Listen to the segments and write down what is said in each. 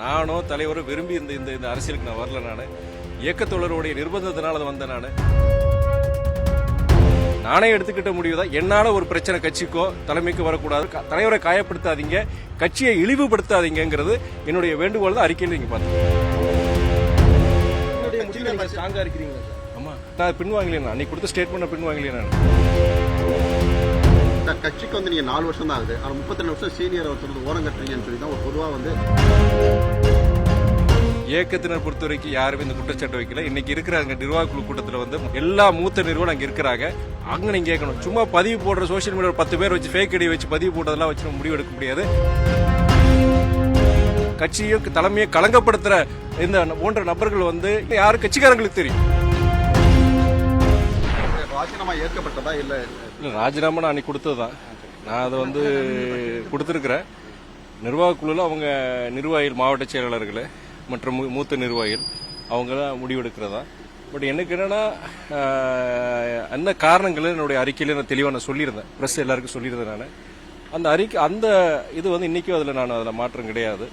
நானோ தலைவரும் விரும்பி இந்த இந்த இந்த அரசியலுக்கு நான் வரல. நான் இயக்கத்தோழருடைய நிர்பந்தத்தினால வந்தேன். நானே எடுத்துக்கிட்ட முடிவு தான். என்னால ஒரு பிரச்சனை கட்சிக்கோ தலைமைக்கு வரக்கூடாது, தலைவரை காயப்படுத்தாதீங்க, கட்சியை இழிவுபடுத்தாதீங்கிறது என்னுடைய வேண்டுகோள் தான். அறிக்கையில் நீங்க பாத்தீங்க. ஆமா, நான் பின்வாங்கலையா, அன்னைக்கு கொடுத்த ஸ்டேட்மெண்ட் பின்வாங்கலையா. நான் கட்சிக்கு வந்து நீங்க 4 வருஷம் தான் ஆகுது, ஆனா 32 வருஷம் சீனியர் ஒருத்தர் ஓரம் கட்டுறீங்கன்னு சொல்லி தான் ஒரு பொதுவா வந்து இயக்கத்தினர் பொறுத்த வரைக்கும் யாருமே இந்த குற்றச்சாட்டு வைக்கல. இன்னைக்கு இருக்கிறாங்க நிர்வாக குழு கூட்டத்தில் வந்து எல்லா மூத்த நிறுவனம் அங்க இருக்கிறாங்க. அங்க நீங்க கேட்கணும். சும்மா பதிவு போடுற சோசியல் மீடியா 10 பேர் வச்சு ஃபேக் ஐடி வச்சு பதிவு போட்டதெல்லாம் வச்சு முடிவு எடுக்க முடியாது. கட்சியும் தலைமையை களங்கப்படுத்துற இந்த போன்ற நபர்கள் வந்து யாரு கட்சிக்காரங்களுக்கு தெரியும். ராஜினாமா ஏற்கப்பட்டதா இல்ல? இல்ல, ராஜினாமா நான் அன்னைக்கு கொடுத்ததுதான். நான் அதை வந்து கொடுத்திருக்கிறேன். நிர்வாக குழுல அவங்க நிர்வாகிகள், மாவட்ட செயலாளர்கள் மற்றும் மூத்த நிர்வாகிகள் அவங்க தான் முடிவெடுக்கிறதா. பட் எனக்கு என்னன்னா, அந்த காரணங்கள் என்னுடைய அறிக்கையில நான் தெளிவாக நான் சொல்லியிருந்தேன், பிரஸ் எல்லாருக்கும் சொல்லியிருந்தேன். நான் அந்த அறிக்கை அந்த இது வந்து இன்னைக்கும் அதில் மாற்றம் கிடையாது.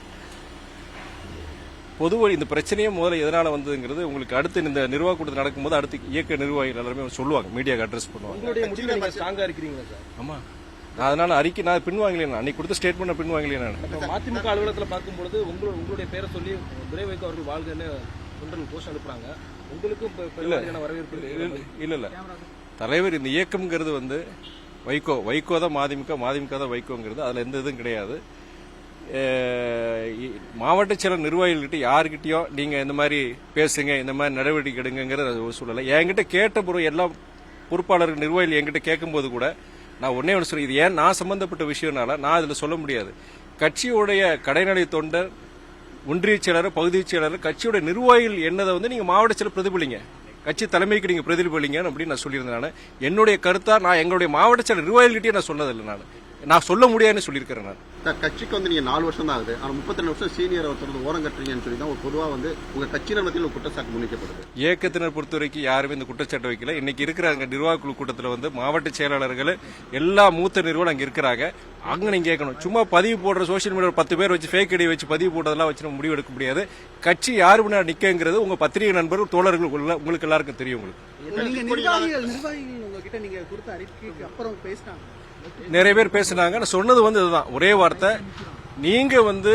பொதுவாக இந்த பிரச்சனையே முதல்ல எதனால வந்ததுங்கிறது உங்களுக்கு அடுத்து இந்த நிர்வாக கூட்டத்தில் நடக்கும்போது அடுத்து இயக்க நிர்வாகிகள் எல்லாருமே சொல்லுவாங்க, மீடியாவுக்கு அட்ரஸ் பண்ணுவாங்க. ஆமா, நான் அதனால அறிக்கை நான் பின்வாங்கலையா, அன்னைக்கு கொடுத்த ஸ்டேட்மெண்ட் பின்வாங்கலையா. நான் மதிமுக அலுவலகத்தில் பார்க்கும்போது உங்களுடைய பேரை சொல்லி துரை வைகோ அவர்கள் வாழ்கன்னு தொண்டர்கள் போஸ்ட் அனுப்புறாங்க. உங்களுக்கும் வரவேற்பு இல்ல. தலைவர் இந்த இயக்கம்ங்கிறது வந்து வைகோ தான் மாதிமுக தான் வைகோங்கிறது, அதுல எந்த இதுவும் கிடையாது. மாவட்ட செயலர் நிர்வாகிகள்கிட்ட யாருக்கிட்டயோ நீங்க இந்த மாதிரி பேசுங்க, இந்த மாதிரி நடவடிக்கை எடுங்கிறது சொல்லலை. என்கிட்ட கேட்ட பிறகு எல்லா பொறுப்பாளர்கள் நிர்வாகிகள் என்கிட்ட கேட்கும்போது கூட நான் ஒன்னே ஒன்று சொல்றேன், இது ஏன் நான் சம்பந்தப்பட்ட விஷயம்னால நான் இதுல சொல்ல முடியாது. கட்சியுடைய கடைநிலை தொண்டர், ஒன்றிய செயலர், பகுதி செயலர், கட்சியோட நிர்வாகிகள் என்னதை வந்து நீங்க மாவட்ட செயலர் பிரதிபலிங்க, கட்சி தலைமைக்கு நீங்க பிரதிபலிங்க அப்படின்னு நான் சொல்லியிருந்தேன். என்னுடைய கருத்தா நான் எங்களுடைய மாவட்ட செயலர் நிர்வாகிகள்கிட்டயே நான் சொன்னதில்லை. நான் சொல்ல முடியாதுன்னு சொல்லியிருக்கிறேன். நான் கட்சிக்கு வந்து நீங்க 4 வருஷம் தான் ஆகுது, ஆனா 32 வருஷம் சீனியர் ஒருத்தர் ஓரம் கட்டுறீங்கன்னு சொல்லி தான் ஒரு பொதுவா வந்து உங்க கட்சியினர் மத்தியில் குற்றச்சாட்டு முன்வைக்கப்படுது. இயக்கத்தினர் பொறுத்த வரைக்கும் யாருமே இந்த குற்றச்சாட்டு வைக்கல. இன்னைக்கு இருக்கிறாங்க நிர்வாக குழு கூட்டத்தில் வந்து மாவட்ட செயலாளர்கள் எல்லா மூத்த நிறுவனம் அங்க இருக்கிறாங்க. அங்க நீங்க கேட்கணும். சும்மா பதிவு போடுற சோசியல் மீடியா 10 பேர் வச்சு ஃபேக் ஐடி வச்சு பதிவு போட்டதெல்லாம் வச்சு முடிவு எடுக்க முடியாது. கட்சி யாரு முன்னாடி நிக்கங்கிறது உங்க பத்திரிகை நண்பர்கள், தோழர்கள் உங்களுக்கு எல்லாருக்கும் தெரியும். உங்களுக்கு நிறைய பேர் பேசினாங்க. நான் சொன்னது வந்து இதுதான், ஒரே வார்த்தை. நீங்க வந்து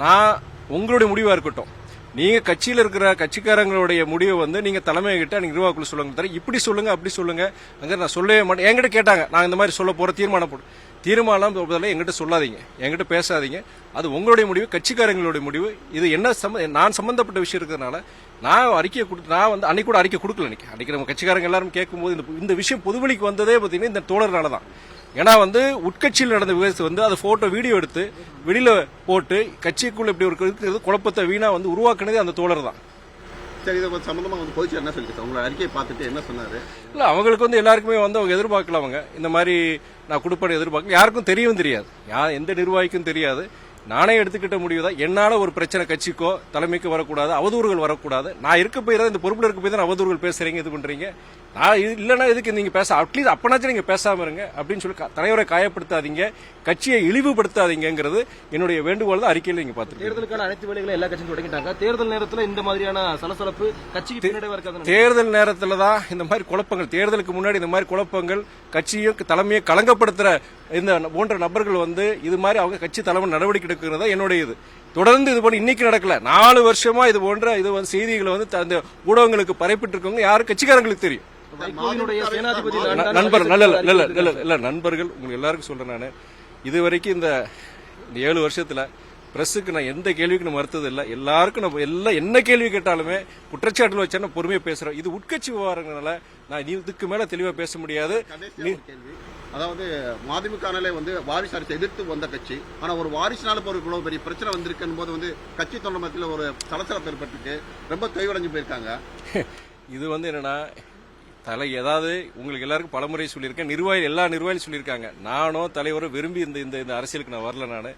நான் உங்களுடைய முடிவா இருக்கட்டும், நீங்க கட்சியில இருக்கிற கட்சிக்காரங்களுடைய முடிவை வந்து நீங்க தலைமை கிட்ட நீங்க நிர்வாகக்குழு சொல்லுங்க, இப்படி சொல்லுங்க அப்படி சொல்லுங்க. அங்க நான் சொல்லவே மாட்டேன். என்கிட்ட கேட்டாங்க, நான் இந்த மாதிரி சொல்ல போற தீர்மானம் எங்கிட்ட சொல்லாதீங்க, எங்கிட்ட பேசாதீங்க. அது உங்களுடைய முடிவு, கட்சிக்காரங்களுடைய முடிவு. இது என்ன நான் சம்பந்தப்பட்ட விஷயம் இருக்கிறதுனால நான் அறிக்கையை நான் வந்து அன்னைக்கு கூட அறிக்கை கொடுக்கல. அன்னைக்கு நம்ம கட்சிக்காரங்க எல்லாரும் கேட்கும்போது இந்த விஷயம் பொதுவெளிக்கு வந்ததே பார்த்தீங்கன்னா இந்த தோழர்னால தான். ஏன்னா வந்து உட்கட்சியில் நடந்த விவசாயத்தை வந்து அதை போட்டோ வீடியோ எடுத்து வெளியில போட்டு கட்சிக்குள்ள இப்படி இருக்கிறது குழப்பத்தை வீணா வந்து உருவாக்குனதே அந்த தோழர் தான். சரி, இது சம்பந்தமா வந்து பொதுச்செயலர் என்ன சொல்லிட்டு உங்களை அறிக்கையை பார்த்துட்டு என்ன சொன்னாரு? இல்ல, அவங்களுக்கு வந்து எல்லாருக்குமே வந்து அவங்க எதிர்பார்க்கல. அவங்க இந்த மாதிரி நான் கொடுப்பேன் எதிர்பார்க்கல. யாருக்கும் தெரியவும் தெரியாது, எந்த நிர்வாகிக்கும் தெரியாது. நானே எடுத்துக்கிட்ட முடிவு தான். என்னால ஒரு பிரச்சனை கட்சிக்கோ தலைமைக்கு வரக்கூடாது, அவதூறுகள் வரக்கூடாது. நான் இருக்க போய் தான், இந்த பொறுப்புல இருக்க போய் தான் அவதூறுகள் பேசுறீங்க, இது பண்றீங்க. நான் இல்லைன்னா எதுக்கு நீங்க பேச, அட்லீஸ்ட் அப்பனாச்சும் நீங்க பேசாம இருங்க அப்படின்னு சொல்லி தலைவரை காயப்படுத்தாதீங்க, கட்சியை இழிவுபடுத்தாதீங்கிறது என்னுடைய வேண்டுகோள் தான். அறிக்கையில் நீங்க பாத்துருக்கீங்க. தேர்தலுக்கான அனைத்து வேலைகளும் எல்லா கட்சியும் தொடங்கிட்டாங்க. தேர்தல் நேரத்தில் இந்த மாதிரியான சலசலப்பு கட்சிக்கு பின்னாடி இருக்காது. தேர்தல் நேரத்தில் தான் இந்த மாதிரி குழப்பங்கள், தேர்தலுக்கு முன்னாடி இந்த மாதிரி குழப்பங்கள், கட்சியும் தலைமையை களங்கப்படுத்துற இந்த போன்ற நபர்கள் வந்து இது மாதிரி அவங்க கட்சி தலைமை நடவடிக்கை எடுக்கிறதா என்னுடைய இது. தொடர்ந்து இது போல இன்னைக்கு நடக்கல, 4 வருஷமா இது போன்ற இது வந்து செய்திகளை வந்து அந்த ஊடகங்களுக்கு பரப்பிட்டு இருக்கவங்க யாரும் கட்சிக்காரங்களுக்கு தெரியும். நண்பர்கள் நண்பர்கள் உங்களுக்கு எல்லாருக்கும் சொல்றேன். நான் இதுவரைக்கும் இந்த 7 வருஷத்துல பிரஸுக்கு நான் எந்த கேள்விக்கு நான் மறுத்தது இல்லை. எல்லாருக்கும் நம்ம எல்லாம் என்ன கேள்வி கேட்டாலுமே குற்றச்சாட்டுல வச்சா பொறுமையா பேசுறோம். இது உட்கட்சி விவகாரங்களால நான் இதுக்கு மேல தெளிவா பேச முடியாது. அதாவது மதிமுகனாலே வந்து வாரிசு அரசை எதிர்த்து வந்த கட்சி, ஆனா ஒரு வாரிசுனால இவ்வளவு பெரிய பிரச்சனை வந்திருக்கும் போது வந்து கட்சி தொண்டர் மத்தியில் ஒரு சலசலப்பு ஏற்பட்டு ரொம்ப தொய்வடைஞ்சு போயிருக்காங்க. இது வந்து என்னன்னா ஏதாவது உங்களுக்கு எல்லாருக்கும் பலமுறை சொல்லியிருக்கேன், எல்லா நிர்வாகிகளும் சொல்லியிருக்காங்க. நானோ தலைவரும் விரும்பி இந்த இந்த அரசியலுக்கு நான் வரல. நான்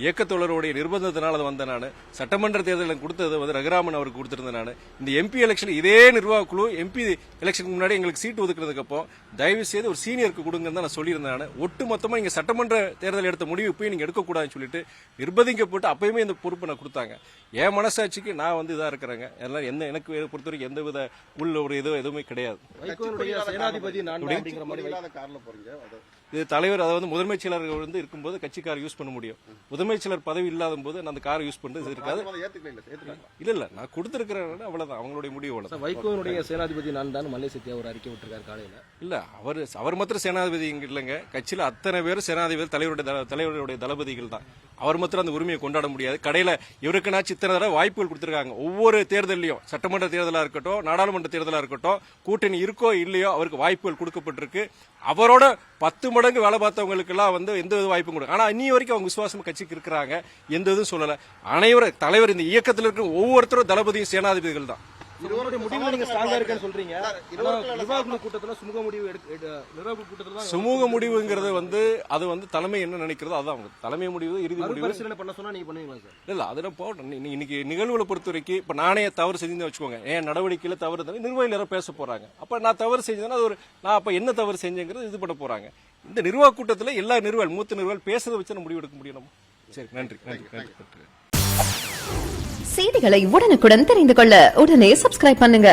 இயக்கத்தோழருடைய நிர்பந்தத்தினால அது வந்த நான் சட்டமன்ற தேர்தலில் கொடுத்தது வந்து ரகுராமன் அவருக்கு கொடுத்திருந்தேன் நான் இந்த எம்பி எலெக்ஷன் இதே நிர்வாக குழு எம்பி எலெக்ஷனுக்கு முன்னாடி எங்களுக்கு சீட்டு ஒதுக்குறதுக்கு அப்போ தயவு செய்து ஒரு சீனியருக்கு கொடுங்கன்னு தான் நான் சொல்லியிருந்தேன் நான். ஒட்டு மொத்தமா நீங்க சட்டமன்ற தேர்தல் எடுத்த முடிவு இப்பயும் நீங்க எடுக்கக்கூடாதுன்னு சொல்லிட்டு நிர்பந்திக்கப்பட்டு அப்பயுமே இந்த பொறுப்பை நான் கொடுத்தாங்க. என் மனசாட்சிக்கு நான் வந்து இதா இருக்கிறேங்க. எல்லாம் எனக்கு பொறுத்த வரைக்கும் எந்த வித உள்ள ஒரு எதுவுமே கிடையாது. வைகோனுடைய சேனாதிபதி நான் தான் அப்படிங்கிற மாதிரி இல்லாத கார்ல போறீங்க. இது தலைவர் அதாவது முதன்மைச் செயலர்கள் வந்து இருக்கும்போது கட்சி கார் யூஸ் பண்ண முடியும். முதன்மைச் செயலர் பதவி இல்லாத போது நான் அந்த காரை யூஸ் பண்றது இருக்காது. இல்ல நான் கொடுத்திருக்கிறேன் அவ்வளவுதான், அவங்களுடைய முடிவு அவ்வளவுதான். வைகோனுடைய சேனாதிபதி நான் தான் மல்லை சத்யா ஒரு அறிக்கை விட்டுருக்காரு காலையில. இல்ல அவர் மாத்திரம் சேனாதிபதி இங்க இல்லைங்க, கட்சியில அத்தனை பேர் சேனாதிபதி தலைவருடைய தளபதிகள் தான். அவர் மாத்திரம் அந்த உரிமையை கொண்டாட முடியாது. கடையில இவருக்குனாச்சு இத்தனை தடவை வாய்ப்புகள் கொடுத்திருக்காங்க. ஒவ்வொரு தேர்தலையும் சட்டமன்ற தேர்தலா இருக்கட்டும் நாடாளுமன்ற தேர்தலா இருக்கட்டும் கூட்டணி இருக்கோ இல்லையோ அவருக்கு வாய்ப்புகள் கொடுக்கப்பட்டிருக்கு. அவரோட 10 மடங்கு வேலை பார்த்தவங்களுக்கு எல்லாம் வந்து எந்த வித வாய்ப்பும் கொடுக்கும். ஆனா இன்னி வரைக்கும் அவங்க விசுவாசம் கட்சிக்கு இருக்கிறாங்க, எந்த இதுவும் சொல்லல. அனைவரும் தலைவர் இந்த இயக்கத்தில் இருக்கிற ஒவ்வொருத்தரும் தளபதியும் சேனாதிபதிகள் தான். முடிவுல நீங்க ஸ்ட்ராங்கா இருக்கேன்னு சொல்றீங்க. நிர்வாக கூட்டத்துல சுமூக முடிவுங்கிறது வந்து அது வந்து தலைமை என்ன நினைக்கிறதோ அதான் அவங்க தலைமை முடிவு இறுதி முடிவு. பரிசீலனை பண்ண சொன்னா நீங்க பண்ணுவீங்களா சார்? இல்ல அதெல்லாம் போட்டோம். இன்னைக்கு நிகழ்வுகளை பொறுத்த வரைக்கும் இப்ப நானே தவறு செஞ்சு வச்சுக்கோங்க, ஏன் நடவடிக்கையில தவறு நிர்வாகிகள் யாரும் பேச போறாங்க. அப்ப நான் தவறு செஞ்சேன்னா அது நான் அப்ப என்ன தவறு செஞ்சேங்கிறது இது பண்ண போறாங்க. இந்த நிர்வாக கூட்டத்துல எல்லா நிர்வாகிகள் மூத்த நிர்வாகிகள் பேசுறதை வச்சு நம்ம முடிவு எடுக்க முடியும். சரி, நன்றி நன்றி நன்றி. செய்திகளை உடனுக்குடன் தெரிந்து கொள்ள உடனே சப்ஸ்கிரைப் பண்ணுங்க.